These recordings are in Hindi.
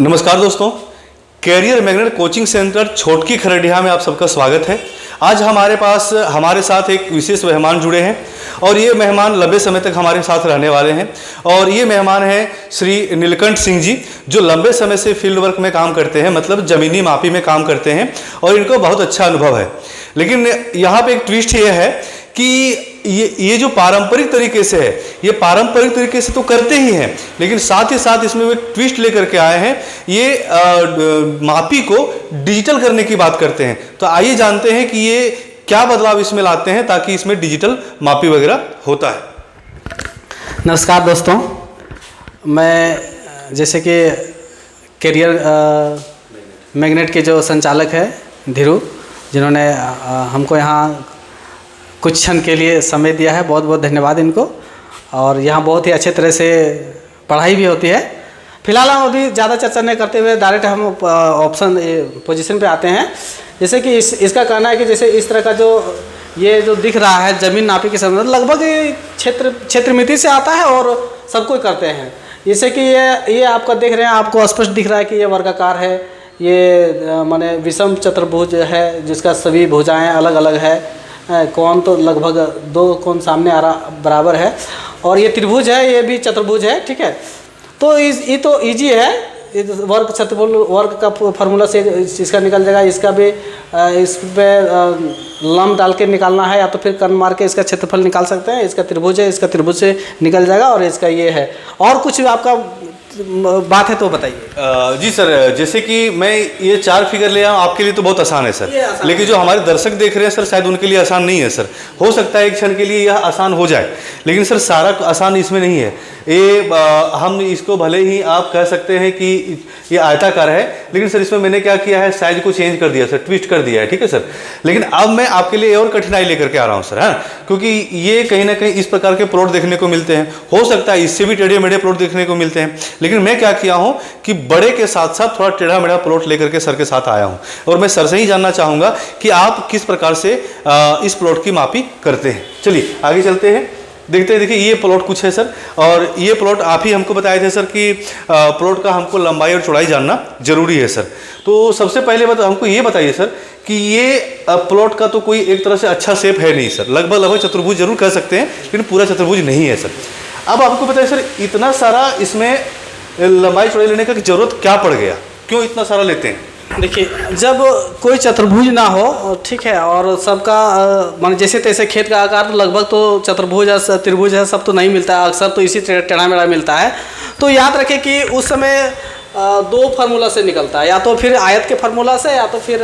नमस्कार दोस्तों, कैरियर मैग्नेट कोचिंग सेंटर छोटकी खरडिया में आप सबका स्वागत है। आज हमारे साथ एक विशेष मेहमान जुड़े हैं और ये मेहमान लंबे समय तक हमारे साथ रहने वाले हैं। और ये मेहमान हैं श्री नीलकंठ सिंह जी, जो लंबे समय से फील्ड वर्क में काम करते हैं, मतलब ज़मीनी मापी में काम करते हैं और इनको बहुत अच्छा अनुभव है। लेकिन यहाँ पे एक ट्विस्ट ये है कि ये जो पारंपरिक तरीके से है, ये पारंपरिक तरीके से तो करते ही हैं, लेकिन साथ ही साथ इसमें वो ट्विस्ट लेकर के आए हैं। ये मापी को डिजिटल करने की बात करते हैं। तो आइए जानते हैं कि ये क्या बदलाव इसमें लाते हैं ताकि इसमें डिजिटल मापी वगैरह होता है। नमस्कार दोस्तों, मैं जैसे कि कैरियर मैग्नेट के जो संचालक है धीरू, जिन्होंने हमको यहाँ कुछ क्षण के लिए समय दिया है, बहुत बहुत धन्यवाद इनको। और यहाँ बहुत ही अच्छे तरह से पढ़ाई भी होती है। फिलहाल हम अभी ज़्यादा चर्चा नहीं करते हुए डायरेक्ट हम ऑप्शन पोजीशन पे आते हैं। जैसे कि इसका कहना है कि जैसे इस तरह का ये जो दिख रहा है ज़मीन नापी के संबंध, लगभग क्षेत्रमिति से आता है और सब कोई करते हैं। जैसे कि ये आपका देख रहे हैं, आपको स्पष्ट दिख रहा है कि ये वर्गाकार है, ये माने विषम चतुर्भुज है जिसका सभी भुजाएँ अलग अलग है। कोण तो लगभग 2 कोण सामने आ रहा बराबर है। और ये त्रिभुज है, ये भी चतुर्भुज है, ठीक है। तो ये तो इजी है, वर्ग चतुर्भुज वर्ग का फार्मूला से इसका निकल जाएगा। इसका भी इस पे लंब डाल के निकालना है, या तो फिर कर्ण मार के इसका क्षेत्रफल निकाल सकते हैं। इसका त्रिभुज है, इसका त्रिभुज से निकल जाएगा। और इसका ये है। और कुछ आपका बात है तो बताइए। जी सर, जैसे कि मैं ये 4 फिगर ले आऊँ, आपके लिए तो बहुत आसान है सर, लेकिन जो हमारे दर्शक देख रहे हैं सर, शायद उनके लिए आसान नहीं है सर। हो सकता है एक क्षण के लिए यह आसान हो जाए, लेकिन सर सारा आसान इसमें नहीं है। हम इसको भले ही आप कह सकते हैं कि ये आयताकार है, लेकिन सर इसमें मैंने क्या किया है, साइज को चेंज कर दिया सर, ट्विस्ट कर दिया है, ठीक है सर। लेकिन अब मैं आपके लिए और कठिनाई लेकर के आ रहा हूँ सर, हाँ, क्योंकि ये कहीं ना कहीं इस प्रकार के प्लॉट देखने को मिलते हैं। हो सकता है इससे भी टेढ़े मेढ़े प्लॉट देखने को मिलते हैं, लेकिन मैं क्या किया हूं कि बड़े के साथ साथ थोड़ा टेढ़ा मेढ़ा प्लॉट लेकर के सर के साथ आया हूं। और मैं सर से ही जानना चाहूंगा कि आप किस प्रकार से इस प्लॉट की मापी करते हैं। चलिए आगे चलते हैं, देखते हैं। देखिए ये प्लॉट कुछ है सर, और ये प्लॉट आप ही हमको बताए थे सर कि प्लॉट का हमको लंबाई और चौड़ाई जानना जरूरी है सर। तो सबसे पहले हमको ये बताइए सर कि ये प्लॉट का तो कोई एक तरह से अच्छा शेप है नहीं सर, लगभग चतुर्भुज जरूर कह सकते हैं, लेकिन पूरा चतुर्भुज नहीं है सर। अब आपको बताइए सर, इतना सारा इसमें लंबाई चौड़ाई लेने का जरूरत क्या पड़ गया, क्यों इतना सारा लेते हैं? देखिए, जब कोई चतुर्भुज ना हो, ठीक है, और सबका मान जैसे तैसे खेत का आकार तो लगभग तो चतुर्भुज है, त्रिभुज है, सब तो नहीं मिलता है, अक्सर तो इसी टेढ़ा मेढ़ा मिलता है। तो याद रखें कि उस समय 2 फार्मूला से निकलता है, या तो फिर आयत के फार्मूला से, या तो फिर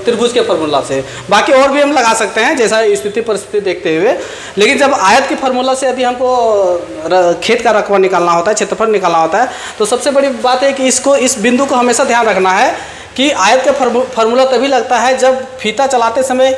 त्रिभुज के फार्मूला से। बाकी और भी हम लगा सकते हैं जैसा स्थिति परिस्थिति देखते हुए। लेकिन जब आयत के फार्मूला से यदि हमको खेत का रकबा निकालना होता है, क्षेत्रफल निकालना होता है, तो सबसे बड़ी बात है कि इस बिंदु को हमेशा ध्यान रखना है कि आयत का फार्मूला तभी लगता है जब फीता चलाते समय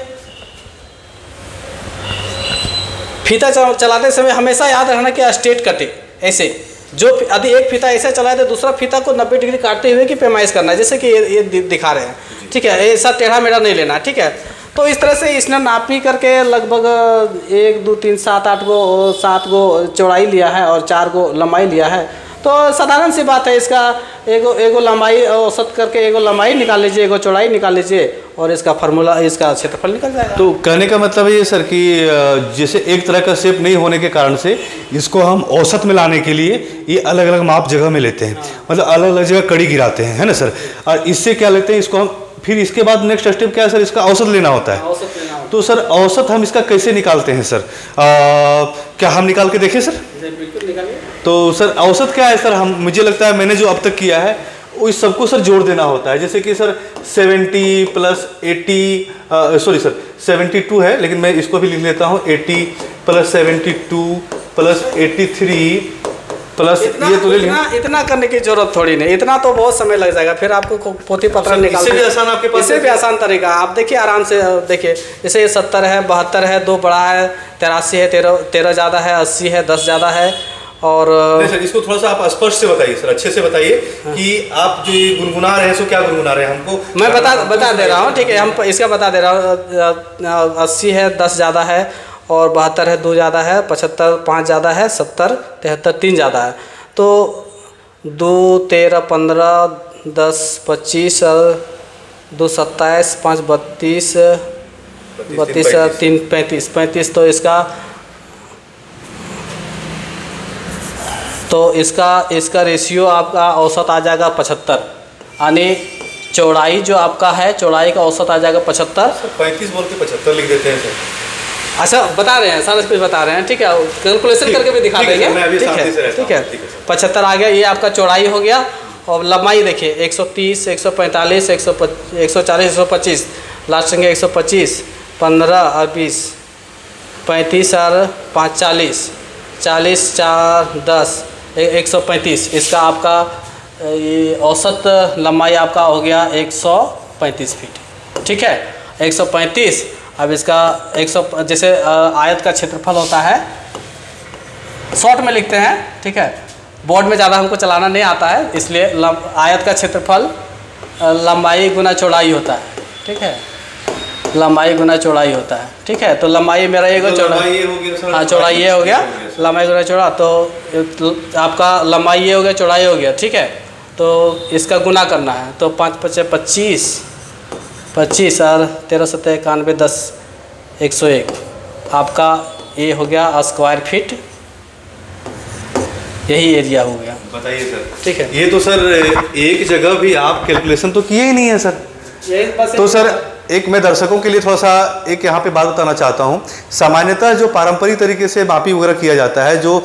हमेशा याद रखना कि स्ट्रेट कटे। ऐसे जो यदि एक फीता ऐसे चलाए तो दूसरा फीता को 90 डिग्री काटते हुए की पैमाइश करना है, जैसे कि ये दिखा रहे हैं, ठीक है। ऐसा टेढ़ा मेढ़ा नहीं लेना, ठीक है। तो इस तरह से इसने नापी करके लगभग 1 2 3 7 गो चौड़ाई लिया है और 4 गो लंबाई लिया है। तो साधारण सी बात है, इसका एगो लंबाई औसत करके एगो लंबाई निकाल लीजिए, एगो चौड़ाई निकाल लीजिए, और इसका फार्मूला, इसका क्षेत्रफल निकल जाएगा। तो कहने का मतलब है ये सर कि जैसे एक तरह का शेप नहीं होने के कारण से इसको हम औसत में लाने के लिए ये अलग अलग माप जगह में लेते हैं, मतलब अलग अलग जगह कड़ी गिराते हैं, है ना सर। और इससे क्या लेते हैं, इसको हम फिर इसके बाद नेक्स्ट स्टेप क्या है सर, इसका औसत लेना होता है। तो सर औसत हम इसका कैसे निकालते हैं सर? क्या हम निकाल के देखें सर? बिल्कुल निकालिए। तो सर औसत क्या है सर? मुझे लगता है मैंने जो अब तक किया है वो इस सबको सर जोड़ देना होता है। जैसे कि सर 70 + 80 सॉरी सर 72 है, लेकिन मैं इसको भी लिख लेता हूँ 80 + 72 + 83 प्लस ये तो इतना करने की जरूरत थोड़ी नहीं, इतना तो बहुत समय लग जाएगा। फिर आपको पोथी पत्र निकाल, इससे भी आसान आपके पास, इससे भी आसान तरीका आप देखिए, आराम से देखिए। जैसे 70 है, 72 है, 2 बड़ा है, 83 है, 13 ज़्यादा है, 80 है, 10 ज़्यादा है। और नहीं सर, इसको थोड़ा सा आप स्पष्ट से बताइए सर, अच्छे से बताइए कि आप जो ये गुनगुना रहे हैं सो क्या गुनगुना रहे हैं हमको। मैं बता दे रहा हूँ, ठीक है। हम इसका बता दे रहा हूँ, 80 है, 10 ज़्यादा है, और 72 है 2 ज़्यादा है, 75 5 ज़्यादा है, 70 73 3 ज़्यादा है। तो 2 13 15 10 25 और 2 27 5 32 32 और 3 35 35। तो इसका रेशियो आपका औसत आ जाएगा 75, यानी चौड़ाई जो आपका है, चौड़ाई का औसत आ जाएगा 75। 35 बोल के 75 लिख देते हैं सर। अच्छा बता रहे हैं, सारा कुछ बता रहे हैं, ठीक है, कैलकुलेशन करके भी दिखा देंगे, ठीक है। 75 आ गया, ये आपका चौड़ाई हो गया। और लंबाई देखिए 130 145 140 125, लास्ट संख्या 125 15 और 20 35 और 5 40 40 4 10 135। इसका आपका ये औसत लंबाई आपका हो गया 135 फीट, ठीक है 135। अब इसका 100 जैसे आयत का क्षेत्रफल होता है, शॉर्ट में लिखते हैं, ठीक है, बोर्ड में ज़्यादा हमको चलाना नहीं आता है, इसलिए आयत का क्षेत्रफल लंबाई गुना चौड़ाई होता है, ठीक है, लंबाई गुना चौड़ाई होता है, ठीक है। तो लंबाई मेरा ये चौड़ाई, हाँ चौड़ाई ये हो गया, लंबाई गुना चौड़ा, तो आपका लंबाई ये हो गया, चौड़ाई हो गया, ठीक है। तो इसका गुना करना है, तो 5 5 25 25 और 13 7 91 10 101, आपका ये हो गया स्क्वायर फीट, यही एरिया हो गया। बताइए सर, ठीक है। ये तो सर एक जगह भी आप कैलकुलेशन तो किए ही नहीं है सर। तो सर एक मैं दर्शकों के लिए थोड़ा सा एक यहाँ पे बात बताना चाहता हूँ। सामान्यतः जो पारंपरिक तरीके से मापी वगैरह किया जाता है, जो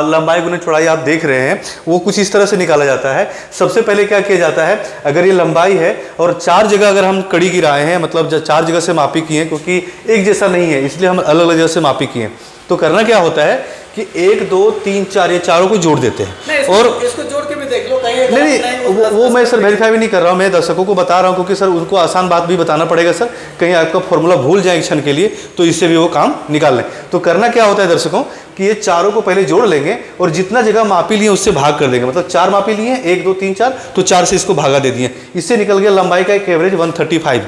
लंबाई गुना चौड़ाई आप देख रहे हैं, वो कुछ इस तरह से निकाला जाता है। सबसे पहले क्या किया जाता है, अगर ये लंबाई है और 4 जगह अगर हम कड़ी गिराए हैं, मतलब 4 जगह से मापी किए हैं, क्योंकि एक जैसा नहीं है इसलिए हम अलग अलग जगह से मापी किए हैं, तो करना क्या होता है कि 1 2 3 4 ये चारों को जोड़ देते हैं। और इसको जोड़ के भी देख लो कहीं नहीं, वो मैं सर वेरीफाई भी नहीं कर रहा हूँ, मैं दर्शकों को बता रहा हूँ, क्योंकि सर उनको आसान बात भी बताना पड़ेगा सर, कहीं आपका फॉर्मूला भूल जाए एक क्षण के लिए, तो इससे भी वो काम निकाल लें। तो करना क्या होता है दर्शकों कि ये चारों को पहले जोड़ लेंगे और जितना जगह मापी लिए उससे भाग कर देंगे, मतलब 4 मापी लिए 1 2 3 4, तो 4 से इसको भागा दे दिए, इससे निकल गया लंबाई का एक एवरेज 135।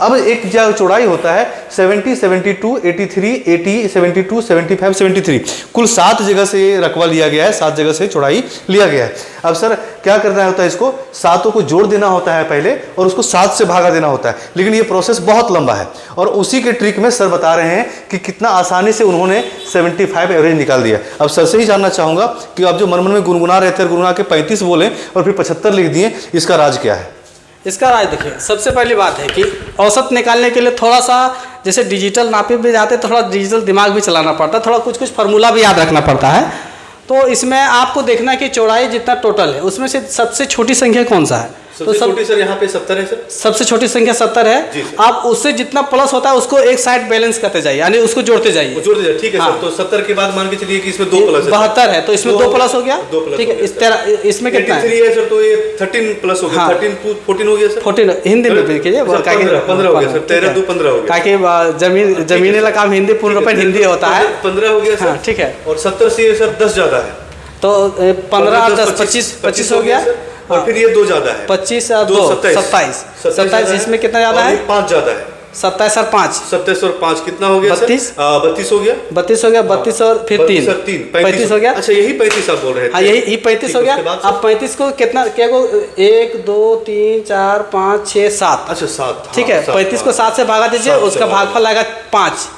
अब एक जो चौड़ाई होता है 70 72 83 80 72 75 73, कुल 7 जगह से रकबा लिया गया है, 7 जगह से चौड़ाई लिया गया है। अब सर क्या करना होता है, इसको सातों को जोड़ देना होता है पहले और उसको 7 से भागा देना होता है, लेकिन ये प्रोसेस बहुत लंबा है और उसी के ट्रिक में सर बता रहे हैं कि कितना आसानी से उन्होंने 75 एवरेज निकाल दिया। अब सर से ही जानना चाहूँगा कि आप जो मन में गुनगुना रहे थे, गुनगुना के 35 बोले और फिर 75 लिख दिए, इसका राज क्या है? इसका राज देखिए, सबसे पहली बात है कि औसत निकालने के लिए थोड़ा सा जैसे डिजिटल नापे भी जाते, थोड़ा डिजिटल दिमाग भी चलाना पड़ता है, थोड़ा कुछ फार्मूला भी याद रखना पड़ता है। तो इसमें आपको देखना है कि चौड़ाई जितना टोटल है उसमें से सबसे छोटी संख्या कौन सा है, तो छोटी सर यहाँ पे 70 है सर, सबसे छोटी संख्या 70 है। आप उससे जितना प्लस होता है उसको एक साइड बैलेंस करते जाइए, यानी उसको जोड़ते जाइए, ठीक है सर। तो 70 के बाद मान के चलिए कि इसमें 2 प्लस है, 72 है तो इसमें 2 प्लस हो गया, ठीक है। इसमें कितना है सर, तो ये 13 प्लस हो गया, 14 हो गया सर, 14 हिंदी में कीजिए, 15 हो गया सर, 13 2 15 हो गया, ताकि जमीन वाला काम हिंदी पूर्ण रूप हिंदी होता है, 15 हो गया सर, ठीक है। और 70 से सर 10 ज्यादा है, तो 15 10 25 हो गया, और फिर ये 2 ज्यादा है, 25 और 2 27, इसमें कितना ज्यादा है, 5 ज्यादा है, 27 और 5 27 और 5 कितना हो गया, 32 हो गया, 32 हो गया, 32 और फिर 3 35 हो गया। अच्छा यही 35 आप बोल रहे थे, हाँ यही 35 हो गया। अब 35 को कितना क्या को 1 2 3 4 5 6 7, अच्छा 7, ठीक है। 35 को 7 से भागा दीजिए, उसका भागफल आएगा 5,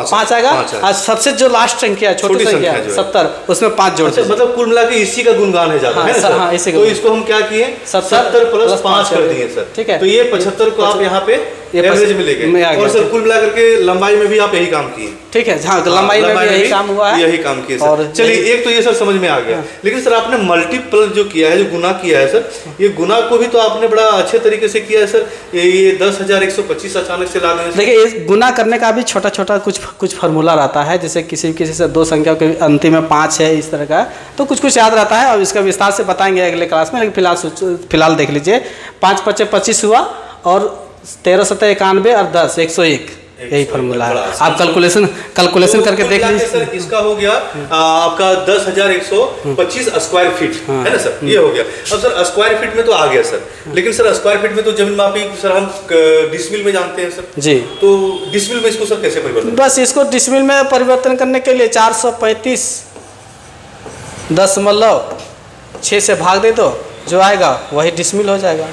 5 आएगा। और सबसे जो लास्ट संख्या छोटी संख्या 70, उसमें 5 जोड़ दीजिए, मतलब कुल मिला के इसी का गुणगान है ज्यादा है ना, तो इसको हम क्या किए 70 प्लस 5 कर दिए सर, ठीक है। तो ये 75 को आप यहाँ पे एवरेज में ले गए, और सर कुल मिला करके लंबाई में भी आप यही काम किए, ठीक है। हाँ लंबाई में भी यही काम हुआ है, यही काम किए सर। चलिए एक तो ये सर समझ में आ गया, लेकिन सर आपने मल्टीपल जो किया है, जो गुना किया है सर, ये गुना को भी तो आपने बड़ा अच्छे तरीके से किया है सर। ये 10,125 अचानक से ला दें। देखिए इस गुना करने का भी छोटा छोटा कुछ फार्मूला रहता है, जैसे किसी से 2 संख्या के अंतिम में 5 है, इस तरह का, तो कुछ याद रहता है और इसका विस्तार से बताएंगे अगले क्लास में, लेकिन फिलहाल देख लीजिए। 5 5 25 हुआ और 13 7 91 और 10 101, यही फार्मूला है। बड़ा आप कैलकुलेशन करके देख लीजिए। सर इसका हो गया आपका 10,125 स्क्वायर फीट है ना सर, ये हो गया। अब सर स्क्वायर फीट में तो आ गया सर, लेकिन सर स्क्वायर फीट में तो जमीन मापी सर हम डिसमिल में जानते हैं सर जी। तो डिसमिल में इसको सर कैसे परिवर्तन? बस इसको डिसमिल में परिवर्तन करने के लिए 435.6 से भाग दे दो, जो आएगा वही डिसमिल हो जाएगा।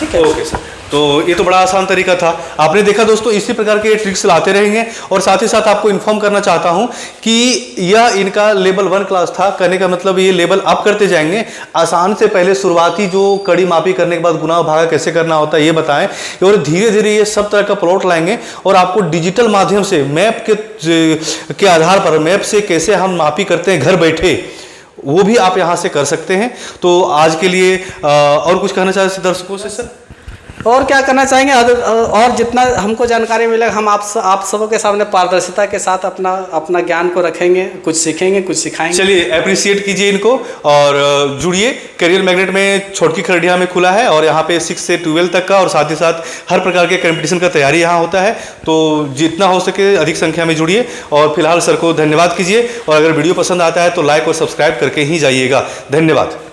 ठीक है, ओके सर, तो ये तो बड़ा आसान तरीका था। आपने देखा दोस्तों, इसी प्रकार के ट्रिक्स लाते रहेंगे। और साथ ही साथ आपको इन्फॉर्म करना चाहता हूं कि यह इनका लेवल 1 क्लास था। कहने का मतलब ये लेवल अप करते जाएंगे। आसान से पहले शुरुआती जो कड़ी मापी करने के बाद गुना भागा कैसे करना होता है ये बताएं, और धीरे धीरे ये सब तरह का प्लॉट लाएंगे और आपको डिजिटल माध्यम से मैप के आधार पर, मैप से कैसे हम मापी करते हैं घर बैठे, वो भी आप यहाँ से कर सकते हैं। तो आज के लिए और कुछ कहना चाहते हैं दर्शकों से सर? और क्या करना चाहेंगे, और जितना हमको जानकारी मिलेगा हम आप सबों के सामने पारदर्शिता के साथ अपना ज्ञान को रखेंगे, कुछ सीखेंगे, कुछ सिखाएंगे। चलिए अप्रिशिएट कीजिए इनको और जुड़िए। करियर मैग्नेट में छोटकी खरडिया में खुला है और यहाँ पे 6 से 12 तक का और साथ ही साथ हर प्रकार के कंपटीशन का तैयारी यहाँ होता है। तो जितना हो सके अधिक संख्या में जुड़िए और फिलहाल सर को धन्यवाद कीजिए। और अगर वीडियो पसंद आता है तो लाइक और सब्सक्राइब करके ही जाइएगा। धन्यवाद।